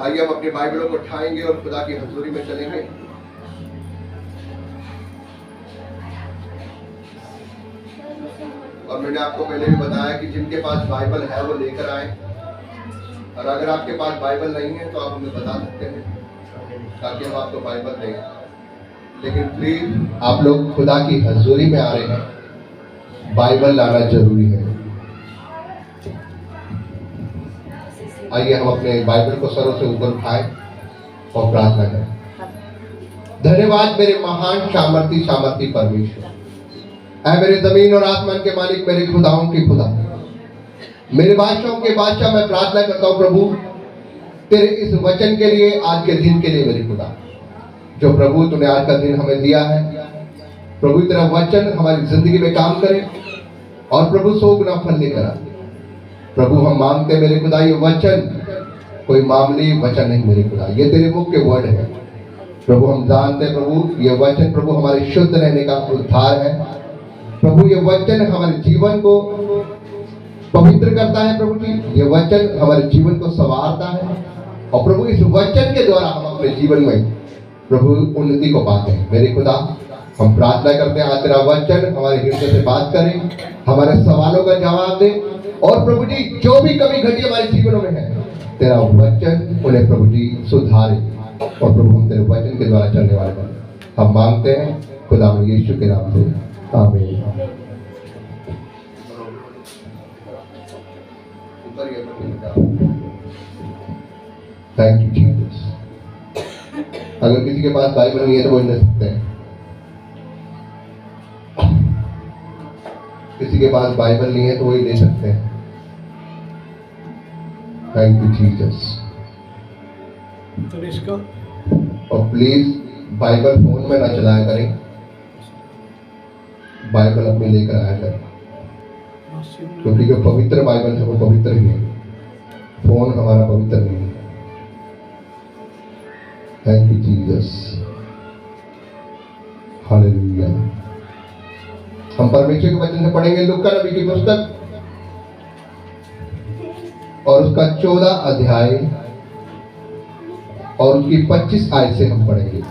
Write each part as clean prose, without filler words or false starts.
आइए हम अपनी बाइबलों को उठाएंगे और खुदा की हजूरी में चलेंगे। और मैंने आपको पहले भी बताया कि जिनके पास बाइबल है वो लेकर आए, और अगर आपके पास बाइबल नहीं है तो आप हमें बता सकते हैं ताकि हम आपको बाइबल दें। लेकिन प्लीज आप लोग खुदा की हजूरी में आ रहे हैं, बाइबल लाना जरूरी है। आइए हम अपने बाइबल को सरों से ऊपर उठाएं और प्रार्थना करें। धन्यवाद मेरे महान सामर्थी परमेश्वर, ऐ मेरे जमीन और आसमान के मालिक, मेरे खुदाओं के खुदा, मेरे बादशाहों के बादशाह, मैं प्रार्थना करता हूँ प्रभु तेरे इस वचन के लिए, आज के दिन के लिए मेरे खुदा, जो प्रभु तूने आज का दिन हमें दिया है। प्रभु तेरा वचन हमारी जिंदगी में काम करे और प्रभु 100 गुना फल लेकर आ। प्रभु हम मांगते मेरे खुदा, ये वचन कोई मामूली वचन नहीं मेरे खुदा, ये तेरे मुख के वर्ड है प्रभु। हम जानते हैं प्रभु ये वचन प्रभु हमारे शुद्ध रहने का उद्धार है प्रभु। ये वचन हमारे जीवन को पवित्र करता है प्रभु जी, ये वचन हमारे जीवन को संवारता है, और प्रभु इस वचन के द्वारा हम अपने जीवन में प्रभु उन्नति को पाते हैं मेरे खुदा। हम प्रार्थना करते हैं आज तेरा वचन हमारे हृदय से बात करे, हमारे सवालों का जवाब दे, और प्रभु जी जो भी कमी घटी हमारे जीवनों में है, तेरा वचन उन्हें प्रभु जी सुधारे, और प्रभु हम तेरे वचन के द्वारा चलने वाले बने। हम मांगते हैं खुदा यीशु के नाम से, आमीन। Thank you Jesus. अगर किसी के पास बाइबल नहीं है तो वो ले सकते हैं। किसी के पास बाइबल नहीं है तो वही ले सकते हैं। Thank you Jesus. और प्लीज बाइबल फोन में ना चलाया करें, बाइबल अपने लेकर आया करें, क्योंकि जो पवित्र बाइबल है वो पवित्र ही है, फोन हमारा पवित्र नहीं है। Thank you Jesus, hallelujah. हम परमेश्वर के वचन से पढ़ेंगे लूका नबी की पुस्तक और उसका 14 अध्याय और उसकी 25 आयत से हम पढ़ेंगे।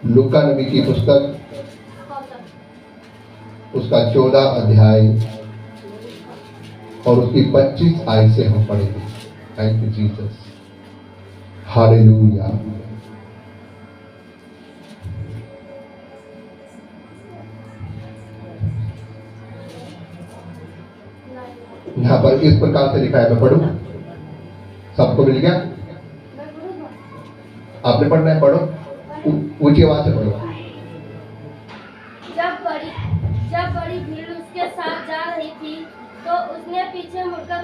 लूका नबी की पुस्तक उसका 14 अध्याय और उसकी 25 आयत से हम पढ़ेंगे। Thank you Jesus, hallelujah. यहाँ पर इस प्रकार से लिखा है, मैं पढ़ूं? सबको मिल गया? आपने पढ़ना है, पढ़ो, ऊंची आवाज से पढ़ो। जब बड़ी भीड़ उसके साथ जा रही थी तो उसने पीछे मुड़कर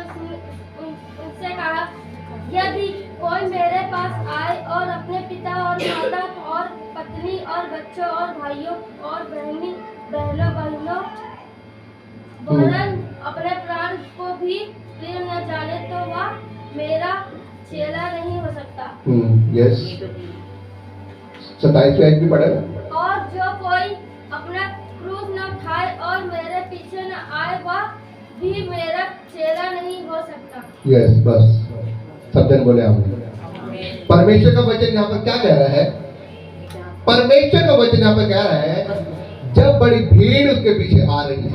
उससे कहा, यदि कोई मेरे पास आए और अपने पिता और माता और पत्नी और बच्चों और भाइयों और बहनों वरन अपने प्राण को भी प्रिय न जाने तो वह मेरा चेला नहीं हो सकता। यस, 27 आयत भी पढ़े। और जो कोई अपना क्रूस न उठाए और मेरे पीछे न आए वह भी मेरा चेला नहीं हो सकता। यस, बस सब जन बोले आमीन। परमेश्वर का वचन यहाँ पर क्या कह रहा है? परमेश्वर का वचन यहाँ पर कह रहा है, जब बड़ी भीड़ उसके पीछे आ रही थी,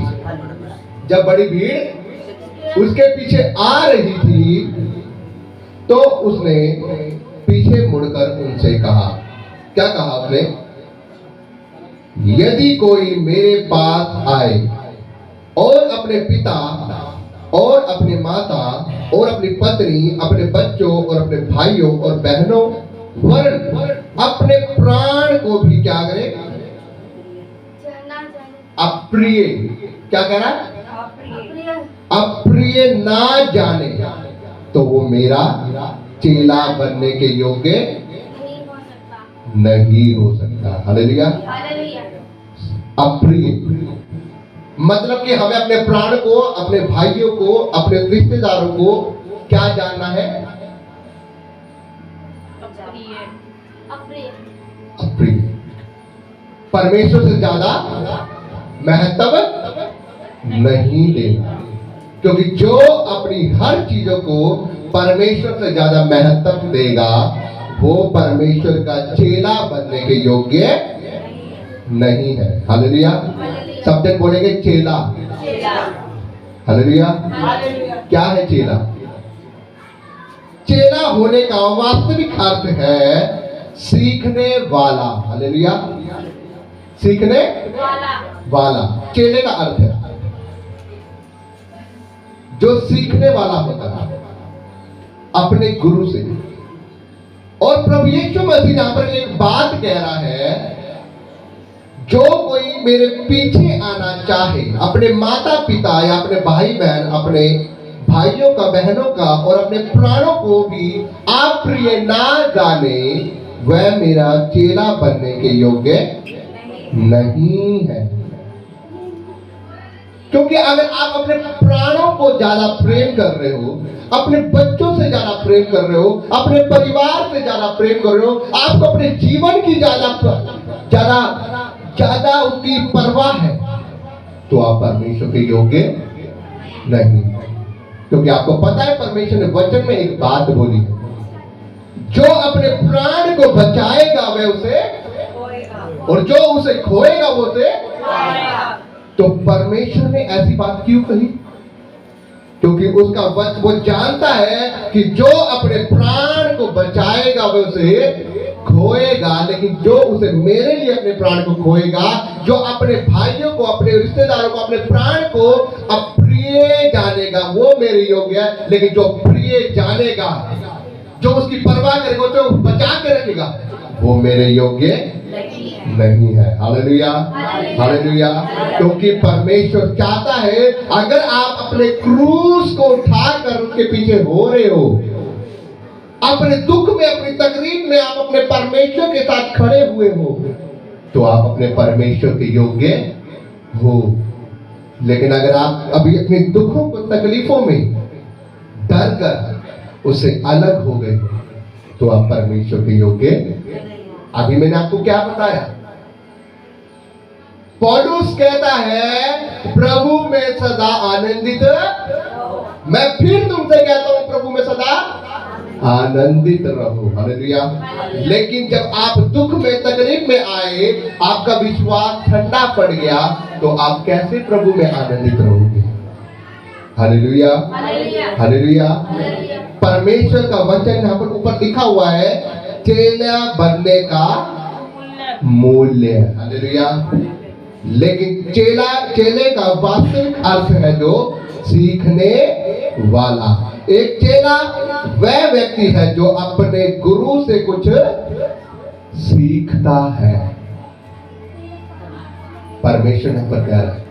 जब बड़ी भीड़ उसके पीछे आ रही थी तो उसने पीछे मुड़कर उनसे कहा, क्या कहा उसने? यदि कोई मेरे पास आए और अपने पिता और अपने माता और अपनी पत्नी, अपने बच्चों और अपने भाइयों और बहनों वरन अपने प्राण को भी क्या करे? अप्रिय, क्या कह रहा है? अप्रिय ना जाने तो वो मेरा चेला बनने के योग्य नहीं हो सकता। हालेलुया। अप्रिय मतलब कि हमें अपने प्राण को, अपने भाइयों को, अपने रिश्तेदारों को क्या जानना है? अप्रिय। परमेश्वर से ज्यादा महत्व नहीं देगा, क्योंकि जो अपनी हर चीजों को परमेश्वर से ज्यादा महत्व देगा वो परमेश्वर का चेला बनने के योग्य नहीं है। हालेलुया। सब जन बोलेंगे चेला। हालेलुया। क्या है चेला? चेला होने का वास्तविक अर्थ है सीखने वाला। हालेलुया। सीखने वाला चेले का अर्थ है जो सीखने वाला होता है अपने गुरु से। और प्रभु यीशु मसीह यहां पर एक बात कह रहा है, जो कोई मेरे पीछे आना चाहे, अपने माता पिता या अपने भाई बहन, अपने भाइयों का, बहनों का और अपने प्राणों को भी अप्रिय ना जाने, वह मेरा चेला बनने के योग्य नहीं है। क्योंकि अगर आप अपने प्राणों को ज्यादा प्रेम कर रहे हो, अपने बच्चों से ज्यादा प्रेम कर रहे हो, अपने परिवार से ज्यादा प्रेम कर रहे हो, आपको अपने जीवन की ज्यादा उसकी परवाह है, तो आप परमेश्वर के योग्य नहीं। क्योंकि आपको पता है परमेश्वर ने वचन में एक बात बोली है, जो अपने प्राण को बचाएगा वह उसे, और जो उसे खोएगा वो उसे। तो परमेश्वर ने ऐसी बात क्यों कही? क्योंकि उसका वो जानता है कि जो अपने प्राण को बचाएगा वह उसे खोएगा, लेकिन जो उसे मेरे लिए अपने प्राण को खोएगा, जो अपने भाइयों को, अपने रिश्तेदारों को, अपने प्राण को अप्रिय जानेगा वो मेरे योग्य है, लेकिन जो प्रिय जानेगा, जो उसकी परवाह करेगा, जो बचा के रखेगा, वो मेरे योग्य नहीं है। हालेलुया। हालेलुया। क्योंकि परमेश्वर चाहता है अगर आप अपने क्रूस को उठाकर उसके पीछे हो रहे हो, अपने दुख में, अपनी तकलीफ में आप अपने परमेश्वर के साथ खड़े हुए हो, तो आप अपने परमेश्वर के योग्य हो। लेकिन अगर आप अभी अपने दुखों को, तकलीफों में डर कर उससे अलग हो गए, तो आप परमेश्वर के योग्य। अभी मैंने आपको क्या बताया? पौलुस कहता है प्रभु में सदा आनंदित। मैं फिर तुमसे कहता हूं प्रभु में सदा आनंदित रहो। हालेलुया। लेकिन जब आप दुख में, तकलीफ में आए, आपका विश्वास ठंडा पड़ गया, तो आप कैसे प्रभु में आनंदित रहोगे? हालेलुया। हालेलुया। परमेश्वर का वचन यहाँ पर ऊपर लिखा हुआ है, चेला बनने का मूल्य। हालेलुया। लेकिन चेले का वास्तविक अर्थ है जो सीखने वाला। एक चेला वह व्यक्ति है जो अपने गुरु से कुछ सीखता है। परमेश्वर ने पर कह रहा है,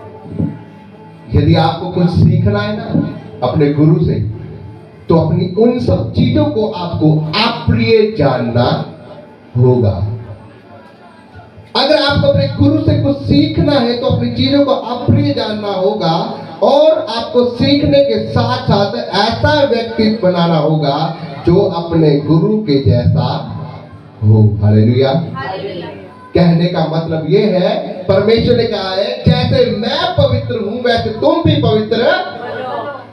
यदि आपको कुछ सीखना है ना अपने गुरु से, तो अपनी उन सब चीजों को आपको अप्रिय जानना होगा। अगर आपको अपने गुरु से कुछ सीखना है तो अपनी चीजों को अप्रिय जानना होगा, और आपको सीखने के साथ साथ ऐसा व्यक्तित्व बनाना होगा जो अपने गुरु के जैसा हो। हालेलुया। कहने का मतलब यह है, परमेश्वर ने कहा है जैसे मैं पवित्र हूं वैसे तुम भी पवित्र।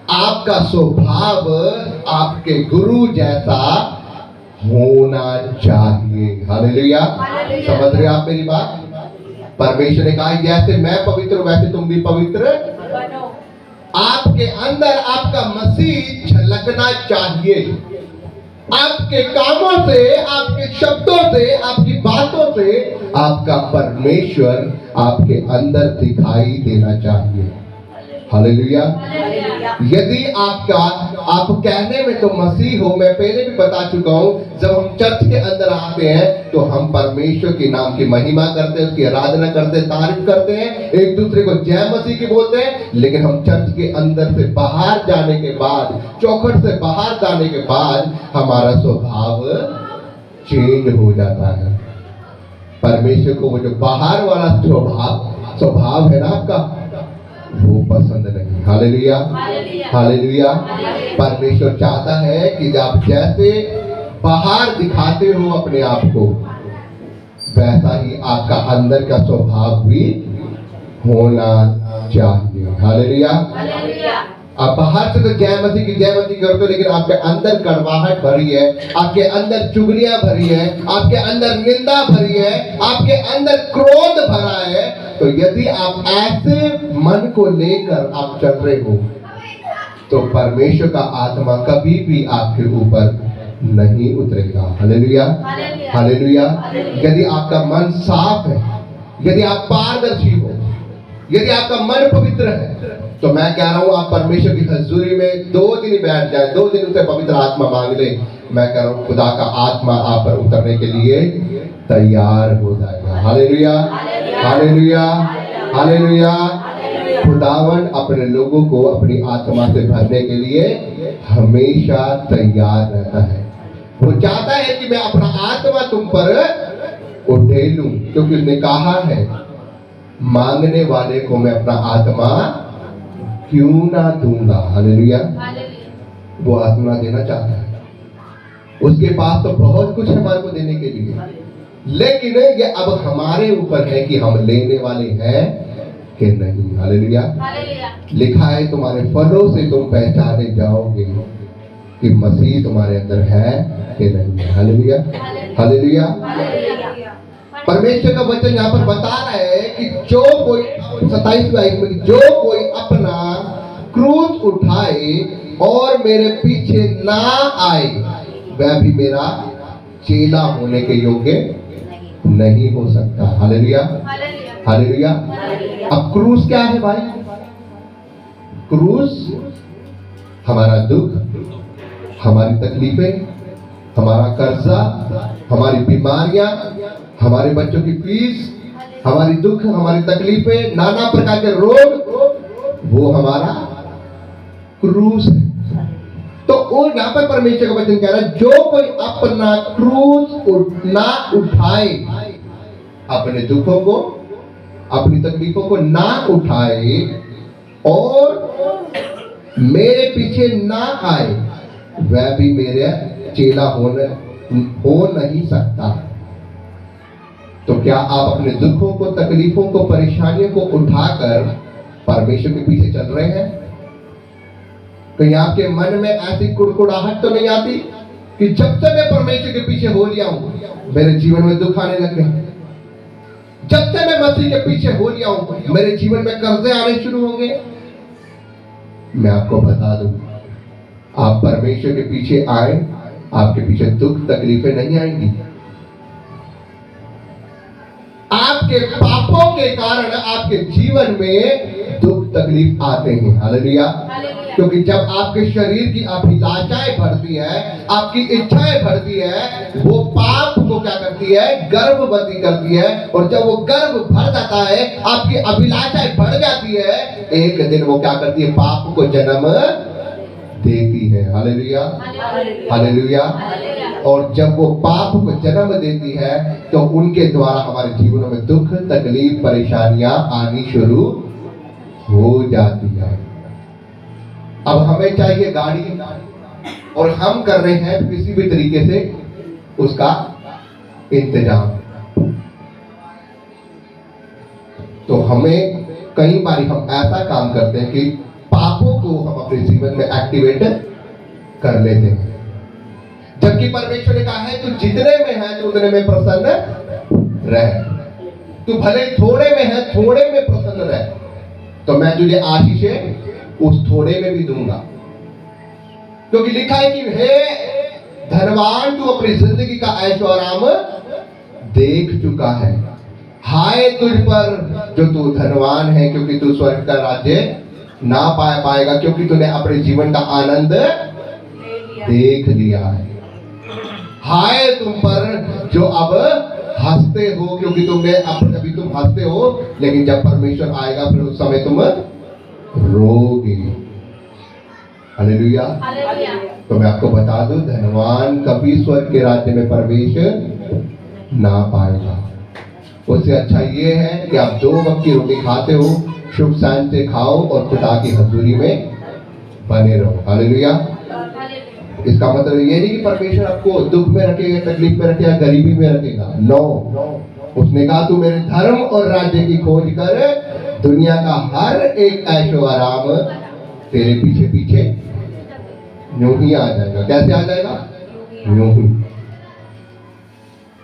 आपका स्वभाव आपके गुरु जैसा होना चाहिए। हालेलुया। समझ रहे आप मेरी बात? परमेश्वर ने कहा जैसे मैं पवित्र हूं वैसे तुम भी पवित्र बनो। आपके अंदर आपका मसीह झलकना चाहिए। आपके कामों से, आपके शब्दों से, आपकी बातों से आपका परमेश्वर आपके अंदर दिखाई देना चाहिए। हालेलुया। यदि आप कहने में तो मसीह हो, मैं पहले भी बता चुका हूं, जब हम चर्च के अंदर आते हैं तो हम परमेश्वर के नाम की महिमा करते हैं, उसकी आराधना करते हैं, तारीफ करते हैं, एक दूसरे को जय मसीह की बोलते हैं। लेकिन हम चर्च के अंदर से बाहर जाने के बाद, चौखट से बाहर जाने के बाद हमारा स्वभाव चेंज हो जाता है। परमेश्वर को वो जो बाहर वाला स्वभाव है ना आपका, वो पसंद नहीं। हालेलुया। हालेलुया। परमेश्वर चाहता है कि आप जैसे बाहर दिखाते हो अपने आप को, वैसा ही आपका अंदर का स्वभाव भी होना चाहिए। हालेलुया। आप बाहर से तो जय मसीह करते हो, लेकिन आपके अंदर कड़वाहट भरी है, आपके अंदर चुगलियां भरी है, आपके अंदर निंदा भरी है, आपके अंदर क्रोध भरा है। तो यदि आप ऐसे मन को लेकर आप चल रहे हो तो परमेश्वर का आत्मा कभी भी आपके ऊपर नहीं उतरेगा। हालेलुया। हालेलुया। यदि आपका मन साफ है, यदि आप पारदर्शी हो, यदि आपका मन पवित्र है, तो मैं कह रहा हूं आप परमेश्वर की हजूरी में 2 दिन ही बैठ जाए, 2 दिन उसे पवित्र आत्मा मांग ले। मैं कह रहा हूं खुदा का आत्मा आप पर उतरने के लिए तैयार हो जाएगा। हालेलुया। हालेलुया। हालेलुया। खुदावन अपने लोगों को अपनी आत्मा से भरने के लिए हमेशा तैयार रहता है। वो चाहता है कि मैं अपना आत्मा तुम पर उठेलूं, क्योंकि उसने कहा है मांगने वाले को मैं अपना आत्मा क्यों ना दूंगा। हालेलुया। वो आत्मा देना चाहता है, उसके पास तो बहुत कुछ है हमारे को देने के लिए, लेकिन ये अब हमारे ऊपर है कि हम लेने वाले हैं कि नहीं। हालेलुया। लिखा है तुम्हारे फलों से तुम पहचाने जाओगे कि मसीह तुम्हारे अंदर है कि नहीं। हालेलुया। हालेलुया। परमेश्वर का वचन यहाँ पर बता रहा है कि जो कोई 27वें आयत में, जो कोई अपना क्रूस उठाए और मेरे पीछे ना आए वह भी मेरा चेला होने के योग्य नहीं हो सकता। हालेलुया। हालेलुया। अब क्रूस क्या है भाई? क्रूस हमारा दुख, हमारी तकलीफें, हमारा कर्जा, हमारी बीमारियां, हमारे बच्चों की फीस, हमारी दुख, हमारी तकलीफें, नाना प्रकार के रोग, वो हमारा क्रूस है। तो और यहाँ पर परमेश्वर का वचन कह रहा है जो कोई अपना क्रूस ना उठाए, अपने दुखों को, अपनी तकलीफों को ना उठाए और मेरे पीछे ना आए वह भी मेरे चेला हो नहीं सकता। तो क्या आप अपने दुखों को, तकलीफों को, परेशानियों को उठाकर परमेश्वर के पीछे चल रहे हैं? कहीं आपके मन में ऐसी कुड़कुड़ाहट तो नहीं आती कि जब से मैं परमेश्वर के पीछे हो लिया हूं मेरे जीवन में दुख आने लग गए, जब से मैं मसीह के पीछे हो लिया हूं मेरे जीवन में कर्जे आने शुरू होंगे? मैं आपको बता दूं, आप परमेश्वर के पीछे आए, आपके पीछे दुख तकलीफें नहीं आएंगी। आपके पापों के कारण आपके जीवन में दुख तकलीफ आते हैं। हालेलुया। क्योंकि जब आपके शरीर की अभिलाषाएं बढ़ती है, आपकी इच्छाएं बढ़ती है, वो पाप को क्या करती है? गर्भवती करती है। और जब वो गर्भ भर जाता है, आपकी अभिलाषाएं बढ़ जाती है, एक दिन वो क्या करती है? पाप को जन्म देती है। हालेलुया। हालेलुया। और जब वो पाप को जन्म देती है तो उनके द्वारा हमारे जीवनों में दुख, तकलीफ, परेशानियां आनी शुरू हो जाती है। अब हमें चाहिए गाड़ी और हम कर रहे हैं किसी भी तरीके से उसका इंतजाम। तो हमें कई बार हम ऐसा काम करते हैं कि पापों को हम अपने जीवन में एक्टिवेट कर लेते हैं, जबकि परमेश्वर ने कहा है तू जितने में है तू उतने में प्रसन्न रह, तू भले थोड़े में है थोड़े में प्रसन्न रह, तो मैं तुझे आशीषें उस थोड़े में भी दूंगा। क्योंकि लिखा है कि हे धनवान तू अपनी जिंदगी का ऐशो आराम देख चुका है, हाय तुझ पर जो तू धनवान है, क्योंकि तू स्वर्ग का राज्य ना पाएगा, क्योंकि तूने अपने जीवन का आनंद देख लिया है। हाय तुम पर जो अब हंसते हो, क्योंकि तुमने अभी तुम हंसते हो, लेकिन जब परमेश्वर आएगा फिर उस समय तुम रोगे। हालेलुया। तो मैं आपको बता दूं, धनवान कभी स्वर्ग के राज्य में प्रवेश ना पाएगा। उससे अच्छा ये है कि आप 2 वक्त की रोटी खाते हो, सुख शांति से खाओ और खुदा की हजूरी में बने रहो। हालेलुया। इसका मतलब ये नहीं कि परमेश्वर आपको दुख में रखेगा, तकलीफ में रखेगा, गरीबी में रखेगा। नो, उसने कहा तू मेरे धर्म और राज्य की खोज कर, दुनिया का हर एक ऐशो आराम तेरे पीछे पीछे यूं ही आ जाएगा। कैसे आ जाएगा? यूं ही।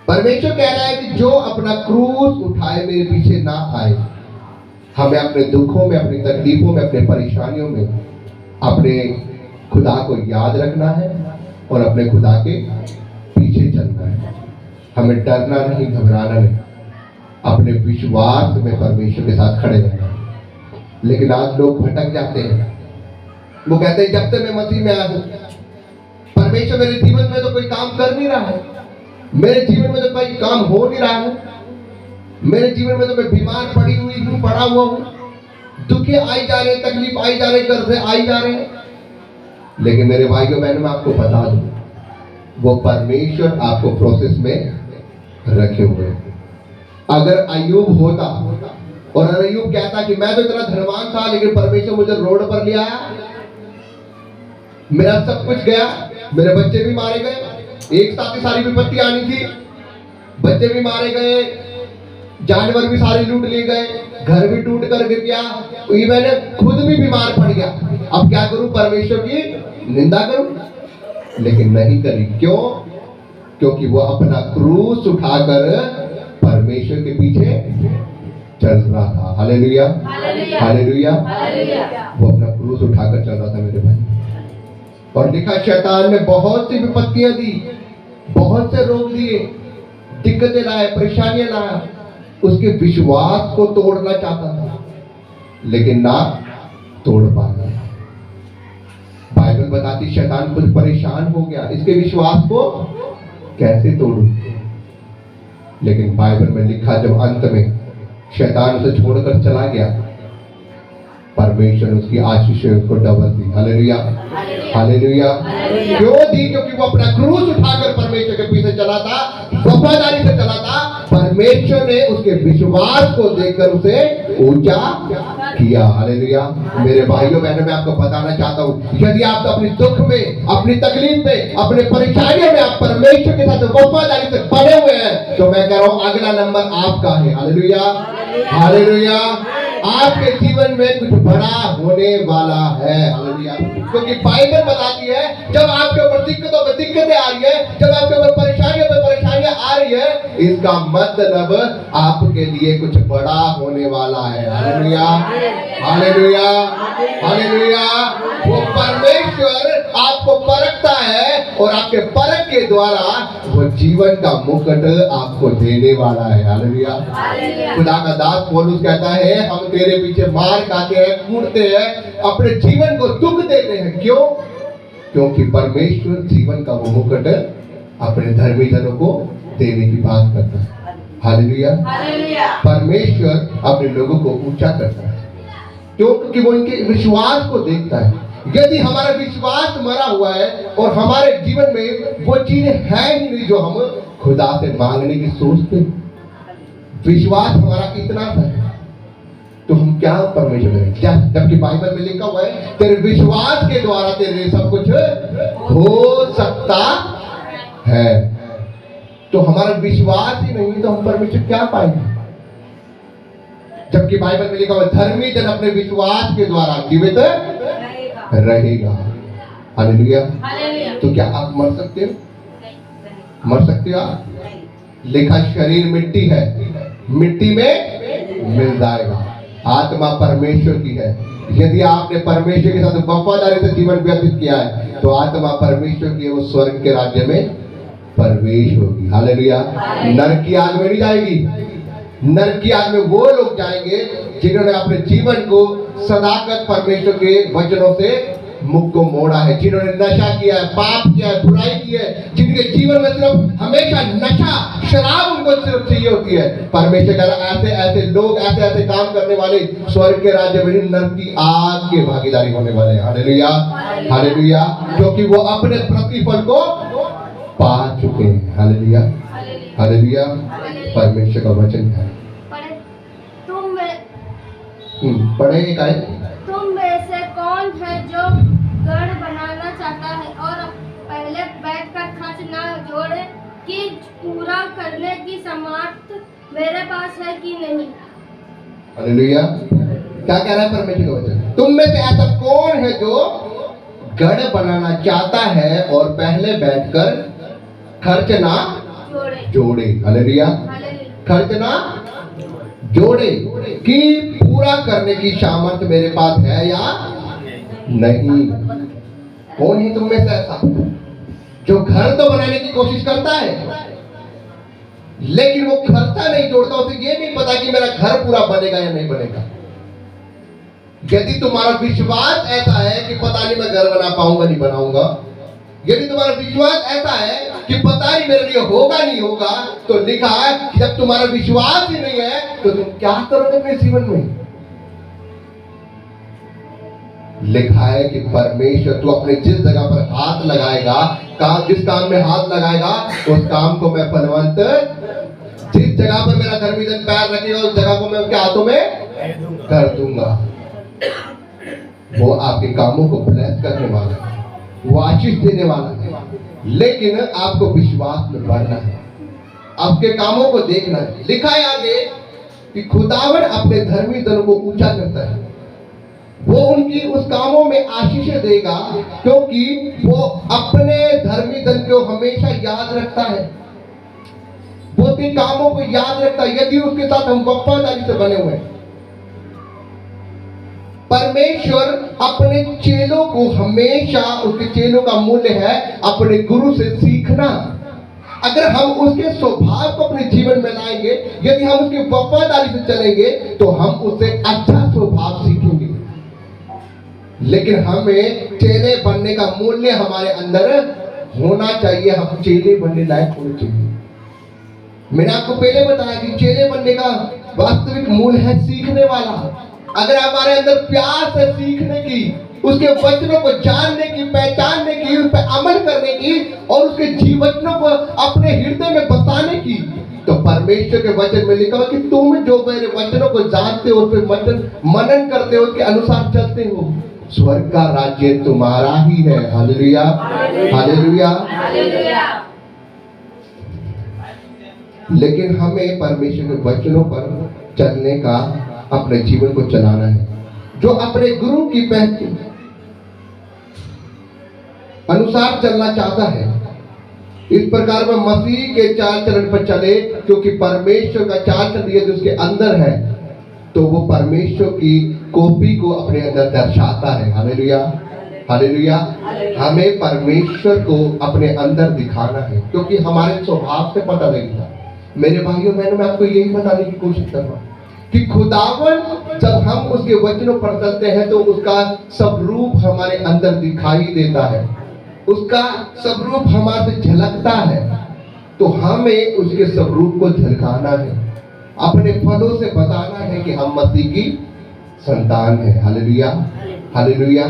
परमेश्वर कह रहा है कि जो अपना क्रूस उठाए मेरे पीछे ना आए। हमें अपने दुखों में, अपनी तकलीफों में, अपने परेशानियों में अपने खुदा को याद रखना है और अपने खुदा के पीछे चलना है। हमें डरना नहीं, घबराना नहीं, अपने विश्वास में परमेश्वर के साथ खड़े रहना है। लेकिन आज लोग भटक जाते हैं। वो कहते हैं जब तक मैं मसीह में आया हूं, परमेश्वर मेरे जीवन में तो कोई काम कर नहीं रहा है, मेरे जीवन में तो कोई काम हो नहीं रहा है, मेरे जीवन में तो मैं बीमार पड़ी हुई हूँ, पड़ा हुआ हूँ, दुखे आई जा रहे, तकलीफ आई जा रहे, कर्जे आई जा रहे। लेकिन मेरे भाइयों बहनों, मैं आपको बता दूं, वो परमेश्वर आपको प्रोसेस में रखे हुए हैं। अगर अय्यूब होता और अय्यूब कहता कि मैं तो इतना धनवान था लेकिन परमेश्वर मुझे रोड पर ले आया, मेरा सब कुछ गया, मेरे बच्चे भी मारे गए, एक साथ ही सारी विपत्ति आनी थी, बच्चे भी मारे गए, जानवर भी सारे लूट लिए गए, घर भी टूट कर गिर गया, इवन खुद भी बीमार पड़ गया, अब क्या करूं? परमेश्वर की निंदा करूं? लेकिन नहीं करी। क्यों? क्योंकि वो अपना क्रूस उठाकर परमेश्वर के पीछे चल रहा था। Hallelujah, hallelujah. वो अपना क्रूस उठाकर चल रहा था मेरे भाई। और लिखा, शैतान ने बहुत सी विपत्तियां दी, बहुत से रोग दिए, दिक्कतें लाए, परेशानियां लाया, उसके विश्वास को तोड़ना चाहता था लेकिन ना तोड़ पाया। बाइबल बताती शैतान कुछ परेशान हो गया, इसके विश्वास को कैसे तोड़ूं? लेकिन बाइबल में लिखा, जब अंत में शैतान उसे छोड़कर चला गया, परमेश्वर ने उसकी आशीषों को डबल दी। Hallelujah, hallelujah. क्यों दी? क्योंकि वो अपना क्रूस उठाकर परमेश्वर के पीछे चला था, वफादारी से चला था। परमेश्वर ने उसके विश्वास को देखकर उसे ऊंचा किया। हालेलुया। मेरे भाइयों बहनों, मैं आपको बताना चाहता हूँ, यदि आप अपनी दुख में, अपनी तकलीफ में, अपने परेशानियों में आप परमेश्वर के साथ वफादारी से पड़े हुए हैं, तो मैं कह रहा हूँ अगला नंबर आपका है। Hallelujah, hallelujah. आपके जीवन में कुछ बड़ा होने वाला है। हालेलुया। क्योंकि बाइबल बताती है, जब आपके ऊपर दिक्कतों पे दिक्कतें आ रही है, जब आपके ऊपर परेशानियों पे परेशानियां आ रही है, इसका मतलब आपके लिए कुछ बड़ा होने वाला है। Hallelujah, hallelujah, hallelujah. वो परमेश्वर आपको परखता है और आपके परख के द्वारा वो जीवन का मुकुट आपको देने वाला है। हालेलुया। खुदा का दास पौलुस कहता है, हम तेरे पीछे मार खाते हैं, कूदते हैं, अपने जीवन को दुख देते हैं। क्यों? क्योंकि परमेश्वर जीवन का वो मुकुट अपने धर्मी जनों को देने की बात करता है। हालेलुया। परमेश्वर अपने लोगों को ऊंचा करता है। क्यों? क्योंकि वो उनके विश्वास को देखता है। यदि हमारा विश्वास मरा हुआ है और हमारे जीवन में वो चीजें है ही नहीं जो हम खुदा से मांगने की सोचते, विश्वास हमारा इतना सा है, तो हम क्या परमेश्वर करें? जबकि बाइबल में लिखा हुआ है, तेरे विश्वास के द्वारा तेरे सब कुछ हो सकता है। तो हमारा विश्वास ही नहीं तो हम परमेश्वर क्या पाएंगे? जबकि बाइबल में लिखा हुआ, धर्मी जन अपने विश्वास के द्वारा जीवित रहेगा। हालेलुया। तो क्या आप मर सकते हो? मर सकते हो आप? लिखा, शरीर मिट्टी है, मिट्टी में मिल जाएगा, आत्मा परमेश्वर की है। यदि आपने परमेश्वर के साथ वफादारी से जीवन व्यतीत किया है, तो आत्मा परमेश्वर की है, वो स्वर्ग के राज्य में प्रवेश होगी। हालेलुया। नरक की आग में नहीं जाएगी। नरक की आग में वो लोग जाएंगे जिन्होंने अपने जीवन को सदाकत परमेश्वर के वचनों से मुख को मोड़ा है, जिन्होंने नशा किया है, पाप किया है, बुराई की है, जिनके जीवन में सिर्फ हमेशा नशा, शराब उनको सिर्फ चाहिए होती है। परमेश्वर कह रहा है, ऐसे ऐसे लोग, ऐसे ऐसे काम करने वाले स्वर्ग के राज्य में नरक की आग के भागीदारी होने वाले हैं। Hallelujah, hallelujah. क्योंकि वो अपने प्रतिफल को पा चुके हैं। Hallelujah, hallelujah. परमेश्वर का वचन है। पढ़े एक आयत, तुम में से कौन है जो गढ़ बनाना चाहता है और पहले बैठकर खर्च न जोड़े कि पूरा करने की सामर्थ मेरे पास है कि नहीं? हालेलुया। क्या कह रहा है परमेश्वर का वचन? तुम में से ऐसा कौन है जो गढ़ बनाना चाहता है और पहले बैठकर खर्च ना जोड़े? हालेलुया। खर्च ना जोड़े कि पूरा करने की सामर्थ मेरे पास है या नहीं। कौन है तुम में से ऐसा जो घर तो बनाने की कोशिश करता है लेकिन वो खर्चा नहीं जोड़ता, उसे ये नहीं पता कि मेरा घर पूरा बनेगा या नहीं बनेगा। यदि तुम्हारा विश्वास ऐसा है कि पता नहीं मैं घर बना पाऊंगा नहीं बनाऊंगा, यदि तुम्हारा विश्वास ऐसा है कि पता नहीं मेरे लिए होगा नहीं होगा, तो लिखा है कि जब तुम्हारा विश्वास ही नहीं है तो तुम क्या करोगे अपने जीवन में? लिखा है कि परमेश्वर तू अपने जिस जगह पर हाथ लगाएगा, जिस काम में हाथ लगाएगा उस काम को मैं फलवंत, जिस जगह पर मेरा धर्मी जन पैर रखेगा उस जगह को मैं उसके हाथों में कर दूंगा। वो आपके कामों को ब्लेस करने वाला है, वो आशीष देने वाला है, लेकिन आपको विश्वास में बढ़ना है, आपके कामों को देखना है। लिखा है आगे कि खुदावन अपने धर्मी जनों को ऊंचा करता है, वो उनकी उस कामों में आशीष देगा क्योंकि वो अपने धर्मी जन को हमेशा याद रखता है, वो उसके कामों को याद रखता है यदि उसके साथ हम वफादारी से बने हुए हैं। परमेश्वर अपने चेलों को हमेशा, उसके चेलों का मूल्य है अपने गुरु से सीखना। अगर हम उसके स्वभाव को अपने जीवन में लाएंगे, यदि हम उसकी वफादारी से चलेंगे तो हम उससे अच्छा स्वभाव सीखेंगे। लेकिन हमें चेले बनने का मूल्य हमारे अंदर होना चाहिए, हम चेले बनने लायक होने चाहिए। मैंने आपको पहले बताया कि चेले बनने का वास्तविक मूल है सीखने वाला। अगर हमारे अंदर प्यास है सीखने की, उसके वचनों को जानने की, पहचानने की, उस पर अमल करने की और उसके जीवनों को अपने हृदय में बसाने की, तो परमेश्वर के वचन में लिखा हुआ कि तुम जो मेरे वचनों को जानते हो, उस पर मनन करते हो, उसके अनुसार चलते हो, स्वर्ग का राज्य तुम्हारा ही है। Hallelujah, hallelujah. लेकिन हमें परमेश्वर के वचनों पर चलने का, अपने जीवन को चलाना है। जो अपने गुरु की पहचान अनुसार चलना चाहता है, इस प्रकार में मसीह के चाल चलन पर चले, क्योंकि परमेश्वर का चाल चलन यदि उसके अंदर है तो वो परमेश्वर की कॉपी को अपने अंदर दर्शाता है। Hallelujah, hallelujah. हमें परमेश्वर को अपने अंदर दिखाना है, क्योंकि हमारे स्वभाव से पता लगेगा। मेरे भाइयों बहनों, मैं आपको यही बताने की कोशिश कर रहा हूं कि खुदावन जब हम उसके वचनों पर चलते हैं तो उसका सब रूप हमारे अंदर दिखाई देता है, उसका सब रूप हमारे से झलकता है। तो हमें उसके सब रूप को झलकाना है, अपने फलों से बताना है कि हम मसीह की संतान है। Hallelujah, hallelujah.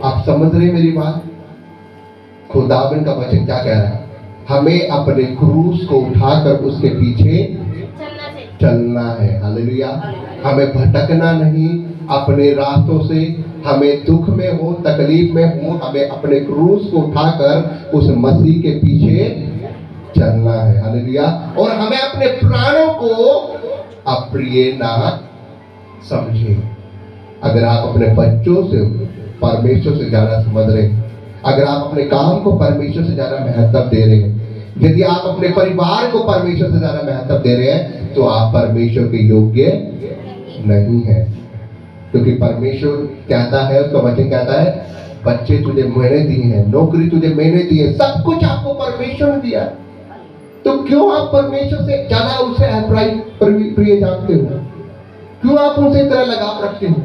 आप समझ रहे मेरी बात? खुदावन का वचन क्या कह रहा है? हमें अपने क्रूस को उठाकर उसके पीछे चलना है। हालेलुया। हमें भटकना नहीं अपने रास्तों से। हमें दुख में हो, तकलीफ में हो, हमें अपने क्रूस को उठाकर उस मसीह के पीछे चलना है। हालेलुया। और हमें अपने प्राणों को अप्रिय ना समझें। अगर आप अपने बच्चों से परमेश्वर से ज्यादा समझ रहे हैं, अगर आप अपने काम को परमेश्वर से ज्यादा महत्व दे रहे हैं, यदि आप अपने परिवार को परमेश्वर से ज्यादा महत्व दे रहे हैं, तो आप परमेश्वर के योग्य नहीं है। क्योंकि परमेश्वर कहता है, उसका वचन कहता है, बच्चे तुझे मैंने दिए हैं, नौकरी तुझे मैंने दी है, सब कुछ आपको परमेश्वर ने दिया। तो क्यों आप परमेश्वर से ज्यादा उसे प्रिय जानते हो? क्यों आप उनसे इतना लगाव रखते हो?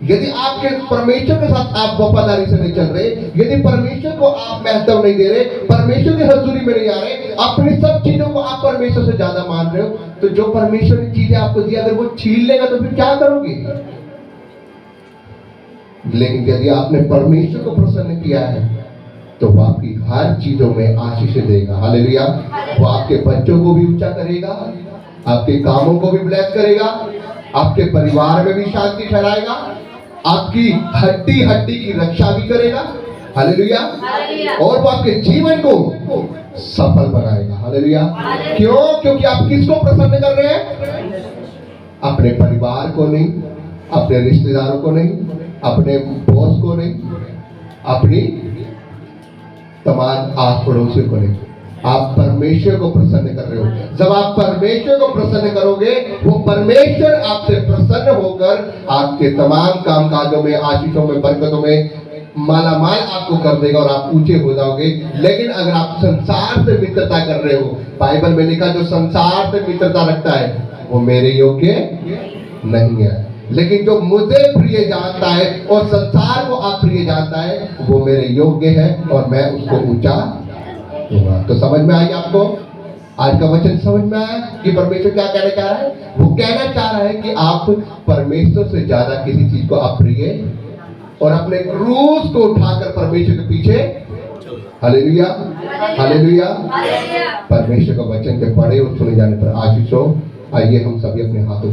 यदि आपके परमेश्वर के साथ आप वफादारी से नहीं चल रहे, यदि परमेश्वर को आप महत्व नहीं दे रहे, परमेश्वर की हजूरी में नहीं आ रहे, अपनी सब चीजों को आप परमेश्वर से ज्यादा मान रहे हो, तो जो परमेश्वर ने चीजें आपको दी अगर वो छीन लेगा तो फिर क्या करोगे? लेकिन यदि आपने परमेश्वर को प्रसन्न किया है तो वो आपकी हर चीजों में आशीष देगा। हालेलुया। वो आपके बच्चों को भी ऊंचा करेगा, आपके कामों को भी ब्लेस करेगा, आपके परिवार में भी शांति फैलाएगा, आपकी हड्डी हड्डी की रक्षा भी करेगा। हालेलुया। और वो आपके जीवन को सफल बनाएगा। हालेलुया। क्यों? क्योंकि आप किसको प्रसन्न कर रहे हैं? अपने परिवार को नहीं, अपने रिश्तेदारों को नहीं, अपने बॉस को नहीं, अपनी तमाम आस पड़ोसियों को नहीं, आप परमेश्वर को प्रसन्न कर रहे हो। जब आप परमेश्वर को प्रसन्न करोगे, वो परमेश्वर आपसे प्रसन्न होकर आपके तमाम कामकाजों में, आशीषों में, बरकतों में मालामाल आपको कर देगा और आप ऊंचे हो जाओगे। लेकिन अगर आप संसार से मित्रता कर रहे हो, बाइबल में लिखा जो संसार से मित्रता रखता है वो मेरे योग्य नहीं है, लेकिन जो मुझे प्रिय जानता है और संसार को अप्रिय जानता है वो मेरे योग्य है और मैं उसको ऊंचा दूंगा। तो समझ में आई आपको? आज का वचन समझ में आया कि परमेश्वर क्या कहना चाह रहा है? वो कहना चाह रहा है कि आप परमेश्वर से ज्यादा किसी चीज को अप्रिय और अपने क्रूस को उठाकर परमेश्वर के पीछे, हालेलुया हालेलुया, परमेश्वर का वचन के पढ़े और सुने जाने पर आशीष हो। आइए हम सभी अपने हाथों